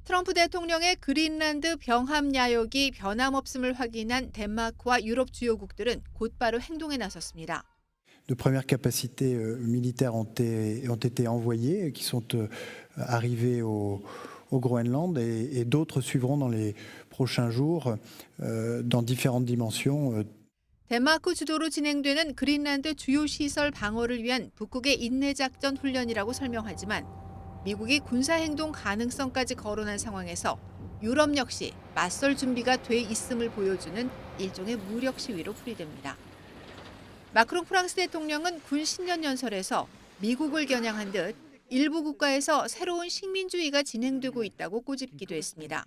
트럼프 대통령의 그린란드 병합 야욕이 변함없음을 확인한 덴마크와 유럽 주요국들은 곧바로 행동에 나섰습니다. De premières capacités militaires ont été envoyées, qui sont arrivées au Groenland, et d'autres suivront dans les prochains jours dans différentes dimensions. 덴마크 주도로 진행되는 그린란드 주요 시설 방어를 위한 북극의 인내작전 훈련이라고 설명하지만 미국이 군사행동 가능성까지 거론한 상황에서 유럽 역시 맞설 준비가 돼 있음을 보여주는 일종의 무력 시위로 풀이됩니다. 마크롱 프랑스 대통령은 군 신년연설에서 미국을 겨냥한 듯 일부 국가에서 새로운 식민주의가 진행되고 있다고 꼬집기도 했습니다.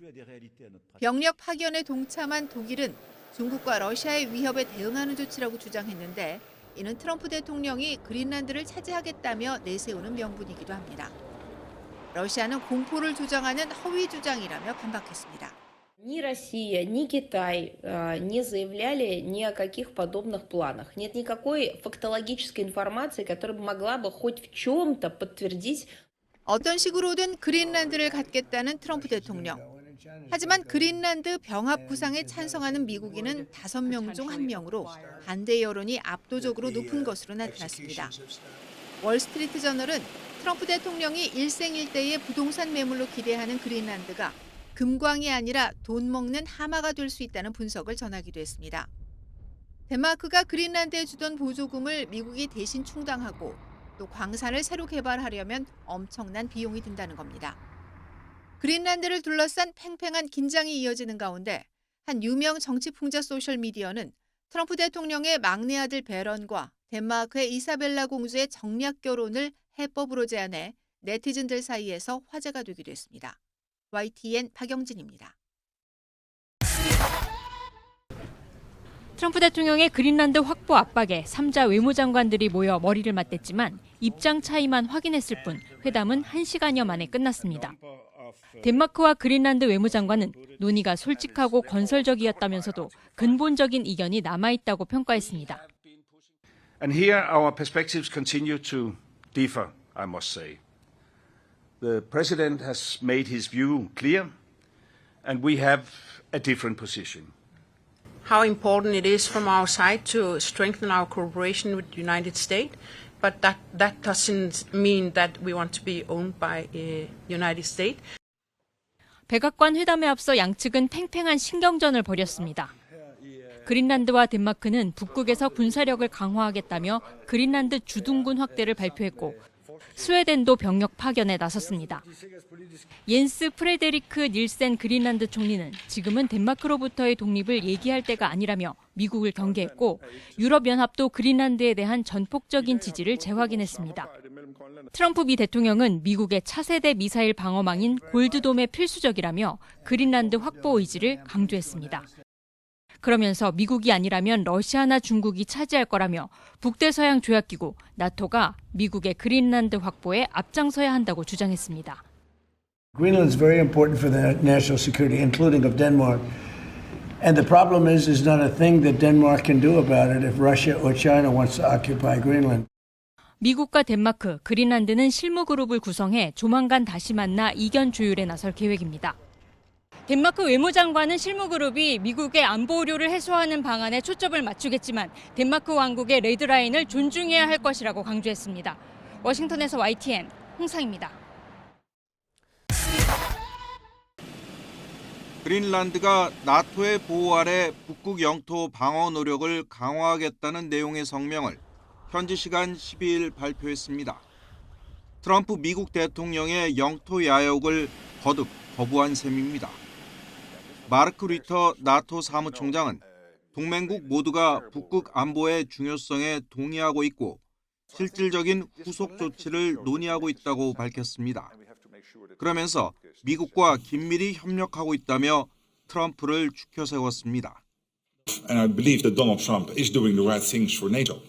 병력 파견에 동참한 독일은 중국과 러시아의 위협에 대응하는 조치라고 주장했는데 이는 트럼프 대통령이 그린란드를 차지하겠다며 내세우는 명분이기도 합니다. 러시아는 공포를 조장하는 허위 주장이라며 반박했습니다. Ни Россия, ни Китай не заявляли ни о каких подобных планах. Нет никакой фактологической информации, которая могла бы хоть в чем-то подтвердить. 어떤 식으로든 그린란드를 갖겠다는 트럼프 대통령. 하지만 그린란드 병합 구상에 찬성하는 미국인은 5명 중 1명으로 반대 여론이 압도적으로 높은 것으로 나타났습니다. 월스트리트 저널은 트럼프 대통령이 일생일대의 부동산 매물로 기대하는 그린란드가 금광이 아니라 돈 먹는 하마가 될 수 있다는 분석을 전하기도 했습니다. 덴마크가 그린란드에 주던 보조금을 미국이 대신 충당하고 또 광산을 새로 개발하려면 엄청난 비용이 든다는 겁니다. 그린란드를 둘러싼 팽팽한 긴장이 이어지는 가운데 한 유명 정치 풍자 소셜미디어는 트럼프 대통령의 막내 아들 베런과 덴마크의 이사벨라 공주의 정략 결혼을 해법으로 제안해 네티즌들 사이에서 화제가 되기도 했습니다. YTN 박영진입니다. 트럼프 대통령의 그린란드 확보 압박에 3자 외무장관들이 모여 머리를 맞댔지만 입장 차이만 확인했을 뿐 회담은 1시간여 만에 끝났습니다. 덴마크와 그린란드 외무장관은 논의가 솔직하고 건설적이었다면서도 근본적인 이견이 남아있다고 평가했습니다. And here our perspectives continue to differ, I must say. The President has made his view clear, and we have a different position. How important it is from our side to strengthen our cooperation with the United States, but that doesn't mean that we want to be owned by the United States. 백악관 회담에 앞서 양측은 팽팽한 신경전을 벌였습니다. 그린란드와 덴마크는 북극에서 군사력을 강화하겠다며 그린란드 주둔군 확대를 발표했고 스웨덴도 병력 파견에 나섰습니다. 옌스 프레데리크 닐센 그린란드 총리는 지금은 덴마크로부터의 독립을 얘기할 때가 아니라며 미국을 경계했고 유럽연합도 그린란드에 대한 전폭적인 지지를 재확인했습니다. 트럼프 미 대통령은 미국의 차세대 미사일 방어망인 골드돔의 필수적이라며 그린란드 확보 의지를 강조했습니다. 그러면서 미국이 아니라면 러시아나 중국이 차지할 거라며 북대서양 조약기구 나토가 미국의 그린란드 확보에 앞장서야 한다고 주장했습니다. Greenland is very important for the national security, including of Denmark. And the problem is not a thing that Denmark can do about it if Russia or China wants to occupy Greenland. 미국과 덴마크, 그린란드는 실무그룹을 구성해 조만간 다시 만나 이견 조율에 나설 계획입니다. 덴마크 외무장관은 실무그룹이 미국의 안보 우려를 해소하는 방안에 초점을 맞추겠지만 덴마크 왕국의 레드라인을 존중해야 할 것이라고 강조했습니다. 워싱턴에서 YTN 홍상입니다. 그린란드가 나토의 보호 아래 북극 영토 방어 노력을 강화하겠다는 내용의 성명을 현지 시간 12일 발표했습니다. 트럼프 미국 대통령의 영토 야욕을 거듭 거부한 셈입니다. 마르크 류터 나토 사무총장은 동맹국 모두가 북극 안보의 중요성에 동의하고 있고 실질적인 후속 조치를 논의하고 있다고 밝혔습니다. 그러면서 미국과 긴밀히 협력하고 있다며 트럼프를 추켜 세웠습니다. And I believe that Donald Trump is doing the right things for NATO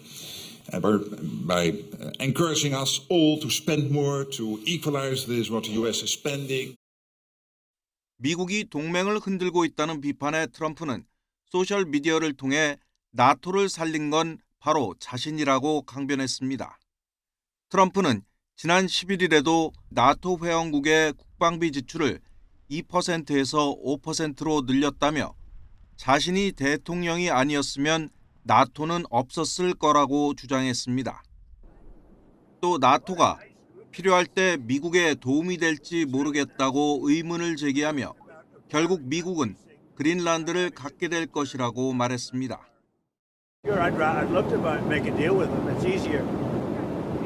by encouraging us all to spend more, to equalize this what the US is spending. 미국이 동맹을 흔들고 있다는 비판에 트럼프는 소셜미디어를 통해 나토를 살린 건 바로 자신이라고 강변했습니다. 트럼프는 지난 11일에도 나토 회원국의 국방비 지출을 2%에서 5%로 늘렸다며 자신이 대통령이 아니었으면 나토는 없었을 거라고 주장했습니다. 또 나토가 필요할 때 미국에 도움이 될지 모르겠다고 의문을 제기하며 결국 미국은 그린란드를 갖게 될 것이라고 말했습니다. Sure, I'd love to make a deal with them. It's easier.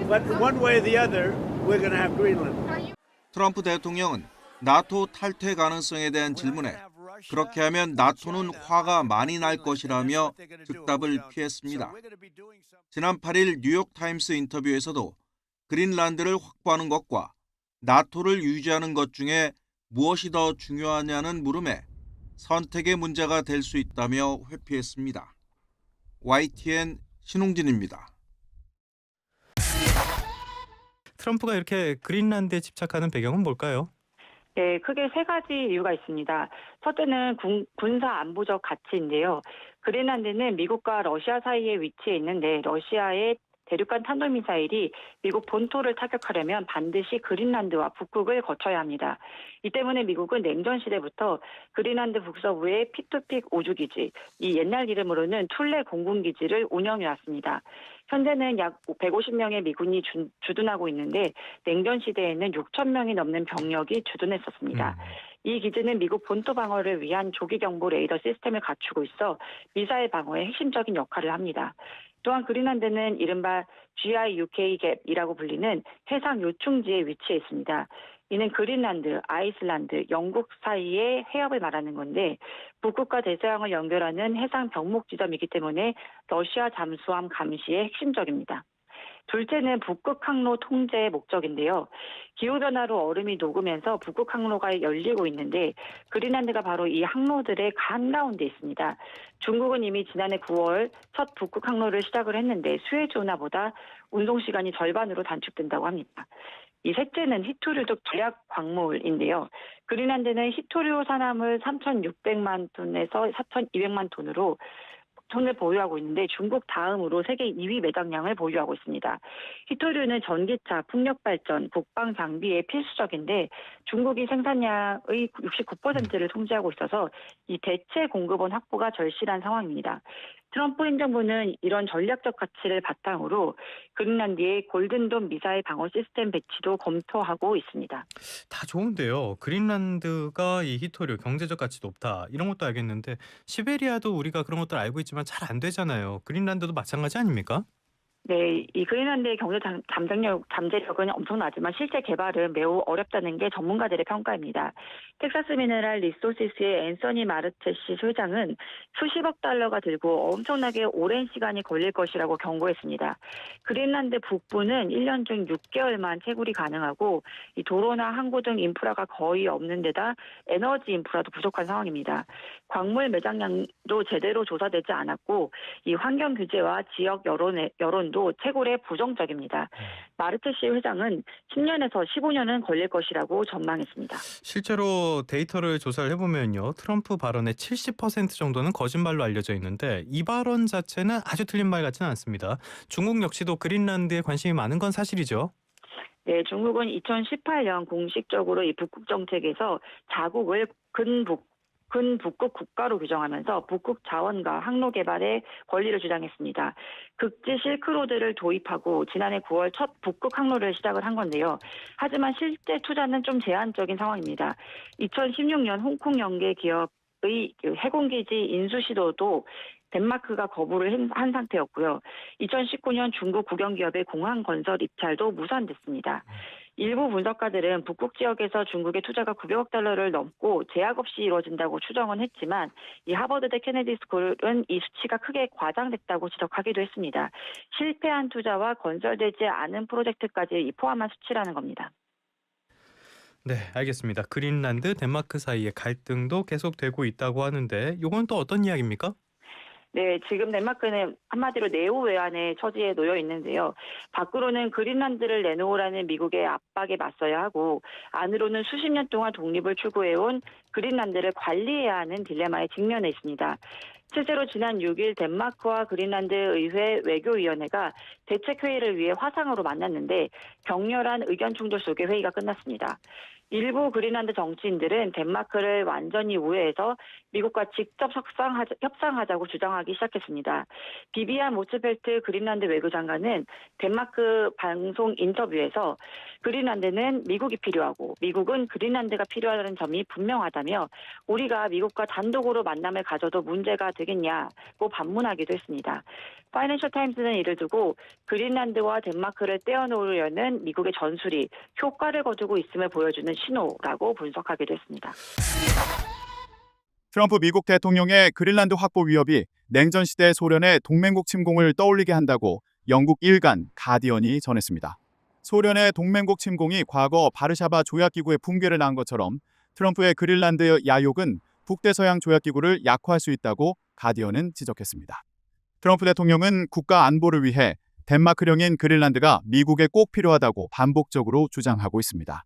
But one way or the other, we're going to have Greenland. 트럼프 대통령은 나토 탈퇴 가능성에 대한 질문에 그렇게 하면 나토는 화가 많이 날 것이라며 즉답을 피했습니다. 지난 8일 뉴욕타임스 인터뷰에서도 그린란드를 확보하는 것과 나토를 유지하는 것 중에 무엇이 더 중요하냐는 물음에 선택의 문제가 될 수 있다며 회피했습니다. YTN 신홍진입니다. 트럼프가 이렇게 그린란드에 집착하는 배경은 뭘까요? 네, 크게 세 가지 이유가 있습니다. 첫째는 군사 안보적 가치인데요. 그린란드는 미국과 러시아 사이에 위치해 있는데 러시아의 대륙간 탄도미사일이 미국 본토를 타격하려면 반드시 그린란드와 북극을 거쳐야 합니다. 이 때문에 미국은 냉전 시대부터 그린란드 북서부의 피투픽 우주기지, 이 옛날 이름으로는 툴레 공군기지를 운영해왔습니다. 현재는 약 150명의 미군이 주둔하고 있는데 냉전 시대에는 6천 명이 넘는 병력이 주둔했었습니다. 이 기지는 미국 본토 방어를 위한 조기 경보 레이더 시스템을 갖추고 있어 미사일 방어에 핵심적인 역할을 합니다. 또한 그린란드는 이른바 GIUK 갭이라고 불리는 해상 요충지에 위치해 있습니다. 이는 그린란드, 아이슬란드, 영국 사이의 해협을 말하는 건데 북극과 대서양을 연결하는 해상 병목 지점이기 때문에 러시아 잠수함 감시에 핵심적입니다. 둘째는 북극 항로 통제의 목적인데요. 기후변화로 얼음이 녹으면서 북극 항로가 열리고 있는데 그린란드가 바로 이 항로들의 한가운데 있습니다. 중국은 이미 지난해 9월 첫 북극 항로를 시작을 했는데 수에즈 운하보다 운송 시간이 절반으로 단축된다고 합니다. 이 셋째는 히토류도 전략 광물인데요. 그린란드는 히토류 산화물 3,600만 톤에서 4,200만 톤을 보유하고 있는데 중국 다음으로 세계 2위 매장량을 보유하고 있습니다. 히토류는 전기차, 풍력발전, 국방 장비에 필수적인데 중국이 생산량의 69%를 통제하고 있어서 이 대체 공급원 확보가 절실한 상황입니다. 트럼프 행정부는 이런 전략적 가치를 바탕으로 그린란드의 골든돔 미사일 방어 시스템 배치도 검토하고 있습니다. 다 좋은데요. 그린란드가 이 히토류 경제적 가치 높다 이런 것도 알겠는데 시베리아도 우리가 그런 것들 알고 있지만 잘 안 되잖아요. 그린란드도 마찬가지 아닙니까? 네, 이 그린란드의 경제 잠재력은 엄청나지만 실제 개발은 매우 어렵다는 게 전문가들의 평가입니다. 텍사스 미네랄 리소시스의 앤서니 마르테시 소장은 수십억 달러가 들고 엄청나게 오랜 시간이 걸릴 것이라고 경고했습니다. 그린란드 북부는 1년 중 6개월만 채굴이 가능하고 이 도로나 항구 등 인프라가 거의 없는 데다 에너지 인프라도 부족한 상황입니다. 광물 매장량도 제대로 조사되지 않았고 이 환경 규제와 지역 여론도 채굴에 부정적입니다. 마르테시 회장은 10년에서 15년은 걸릴 것이라고 전망했습니다. 실제로 데이터를 조사를 해보면요. 트럼프 발언의 70% 정도는 거짓말로 알려져 있는데 이 발언 자체는 아주 틀린 말 같지는 않습니다. 중국 역시도 그린란드에 관심이 많은 건 사실이죠. 네, 중국은 2018년 공식적으로 이 북극 정책에서 자국을 근북극 국가로 규정하면서 북극 자원과 항로 개발의 권리를 주장했습니다. 극지 실크로드를 도입하고 지난해 9월 첫 북극 항로를 시작을 한 건데요. 하지만 실제 투자는 좀 제한적인 상황입니다. 2016년 홍콩 연계 기업의 해군기지 인수 시도도 덴마크가 거부를 한 상태였고요. 2019년 중국 국영기업의 공항 건설 입찰도 무산됐습니다. 일부 분석가들은 북극 지역에서 중국의 투자가 900억 달러를 넘고 제약 없이 이루어진다고 추정은 했지만 이 하버드대 케네디 스쿨은 이 수치가 크게 과장됐다고 지적하기도 했습니다. 실패한 투자와 건설되지 않은 프로젝트까지 포함한 수치라는 겁니다. 네, 알겠습니다. 그린란드, 덴마크 사이의 갈등도 계속되고 있다고 하는데 이건 또 어떤 이야기입니까? 네, 지금 덴마크는 한마디로 내후외환의 처지에 놓여 있는데요. 밖으로는 그린란드를 내놓으라는 미국의 압박에 맞서야 하고 안으로는 수십 년 동안 독립을 추구해온 그린란드를 관리해야 하는 딜레마에 직면해 있습니다. 실제로 지난 6일 덴마크와 그린란드 의회 외교위원회가 대책회의를 위해 화상으로 만났는데 격렬한 의견 충돌 속에 회의가 끝났습니다. 일부 그린란드 정치인들은 덴마크를 완전히 우회해서 미국과 직접 협상하자고 주장하기 시작했습니다. 비비안 모츠펠트 그린란드 외교장관은 덴마크 방송 인터뷰에서 그린란드는 미국이 필요하고 미국은 그린란드가 필요하다는 점이 분명하다며 우리가 미국과 단독으로 만남을 가져도 문제가 되겠냐고 반문하기도 했습니다. 파이낸셜 타임스는 이를 두고 그린란드와 덴마크를 떼어놓으려는 미국의 전술이 효과를 거두고 있음을 보여주는 신호라고 분석하기도 했습니다. 트럼프 미국 대통령의 그린란드 확보 위협이 냉전 시대 소련의 동맹국 침공을 떠올리게 한다고 영국 일간 가디언이 전했습니다. 소련의 동맹국 침공이 과거 바르샤바 조약기구의 붕괴를 낳은 것처럼 트럼프의 그린란드 야욕은 북대서양 조약기구를 약화할 수 있다고 가디언은 지적했습니다. 트럼프 대통령은 국가 안보를 위해 덴마크령인 그린란드가 미국에 꼭 필요하다고 반복적으로 주장하고 있습니다.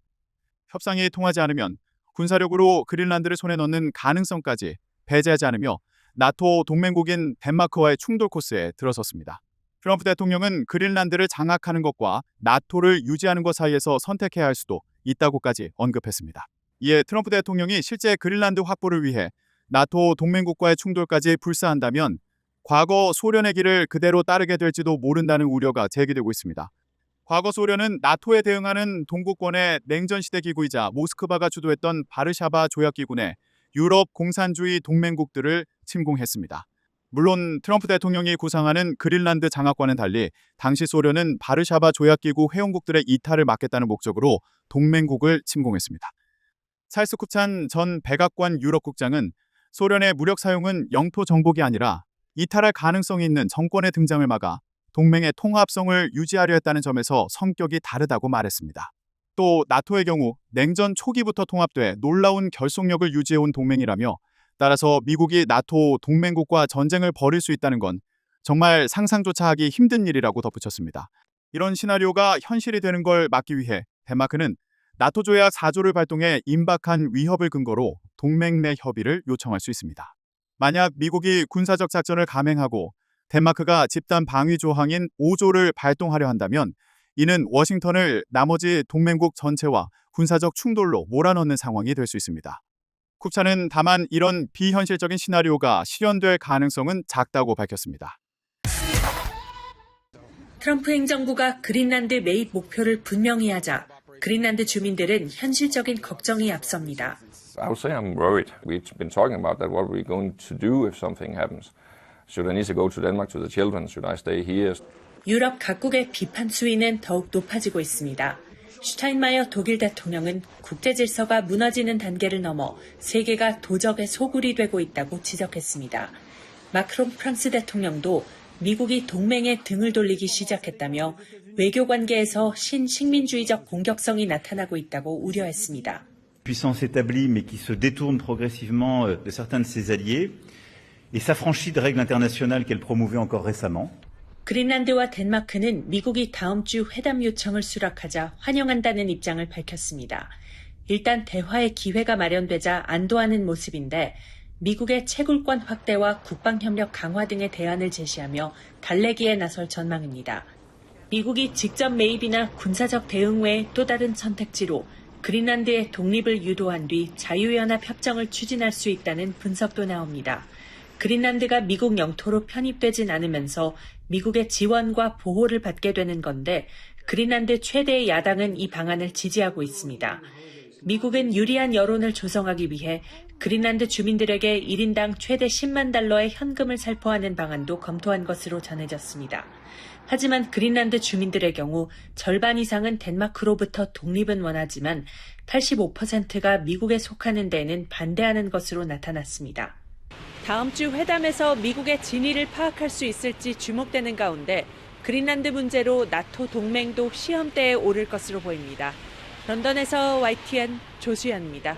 협상이 통하지 않으면 군사력으로 그린란드를 손에 넣는 가능성까지 배제하지 않으며 나토 동맹국인 덴마크와의 충돌 코스에 들어섰습니다. 트럼프 대통령은 그린란드를 장악하는 것과 나토를 유지하는 것 사이에서 선택해야 할 수도 있다고까지 언급했습니다. 이에 트럼프 대통령이 실제 그린란드 확보를 위해 나토 동맹국과의 충돌까지 불사한다면 과거 소련의 길을 그대로 따르게 될지도 모른다는 우려가 제기되고 있습니다. 과거 소련은 나토에 대응하는 동구권의 냉전시대 기구이자 모스크바가 주도했던 바르샤바 조약기구 내 유럽 공산주의 동맹국들을 침공했습니다. 물론 트럼프 대통령이 구상하는 그린란드 장악과는 달리 당시 소련은 바르샤바 조약기구 회원국들의 이탈을 막겠다는 목적으로 동맹국을 침공했습니다. 찰스 쿠찬 전 백악관 유럽 국장은 소련의 무력 사용은 영토 정복이 아니라 이탈할 가능성이 있는 정권의 등장을 막아 동맹의 통합성을 유지하려 했다는 점에서 성격이 다르다고 말했습니다. 또 나토의 경우 냉전 초기부터 통합돼 놀라운 결속력을 유지해온 동맹이라며 따라서 미국이 나토 동맹국과 전쟁을 벌일 수 있다는 건 정말 상상조차 하기 힘든 일이라고 덧붙였습니다. 이런 시나리오가 현실이 되는 걸 막기 위해 덴마크는 나토 조약 4조를 발동해 임박한 위협을 근거로 동맹 내 협의를 요청할 수 있습니다. 만약 미국이 군사적 작전을 감행하고 덴마크가 집단 방위 조항인 5조를 발동하려 한다면 이는 워싱턴을 나머지 동맹국 전체와 군사적 충돌로 몰아넣는 상황이 될 수 있습니다. 쿱차는 다만 이런 비현실적인 시나리오가 실현될 가능성은 작다고 밝혔습니다. 트럼프 행정부가 그린란드 매입 목표를 분명히 하자 그린란드 주민들은 현실적인 걱정이 앞섭니다. I would say I'm worried. We've been talking about that. What are we going to do if something happens? Should I need to go to Denmark to the children? Should I stay here? 유럽 각국의 비판 수위는 더욱 높아지고 있습니다. 슈타인마이어 독일 대통령은 국제 질서가 무너지는 단계를 넘어 세계가 도적의 소굴이 되고 있다고 지적했습니다. 마크롱 프랑스 대통령도 미국이 동맹에 등을 돌리기 시작했다며 외교 관계에서 신식민주의적 공격성이 나타나고 있다고 우려했습니다. Puissance établie mais qui se détourne progressivement de certains de ses alliés et s'affranchit de règles internationales qu'elle promouvait encore récemment. 그린란드와 덴마크는 미국이 다음 주 회담 요청을 수락하자 환영한다는 입장을 밝혔습니다. 일단 대화의 기회가 마련되자 안도하는 모습인데 미국의 채굴권 확대와 국방협력 강화 등의 대안을 제시하며 달래기에 나설 전망입니다. 미국이 직접 매입이나 군사적 대응 외의 또 다른 선택지로 그린란드의 독립을 유도한 뒤 자유연합 협정을 추진할 수 있다는 분석도 나옵니다. 그린란드가 미국 영토로 편입되진 않으면서 미국의 지원과 보호를 받게 되는 건데 그린란드 최대의 야당은 이 방안을 지지하고 있습니다. 미국은 유리한 여론을 조성하기 위해 그린란드 주민들에게 1인당 최대 10만 달러의 현금을 살포하는 방안도 검토한 것으로 전해졌습니다. 하지만 그린란드 주민들의 경우 절반 이상은 덴마크로부터 독립은 원하지만 85%가 미국에 속하는 데에는 반대하는 것으로 나타났습니다. 다음 주 회담에서 미국의 진위를 파악할 수 있을지 주목되는 가운데 그린란드 문제로 나토 동맹도 시험대에 오를 것으로 보입니다. 런던에서 YTN 조수연입니다.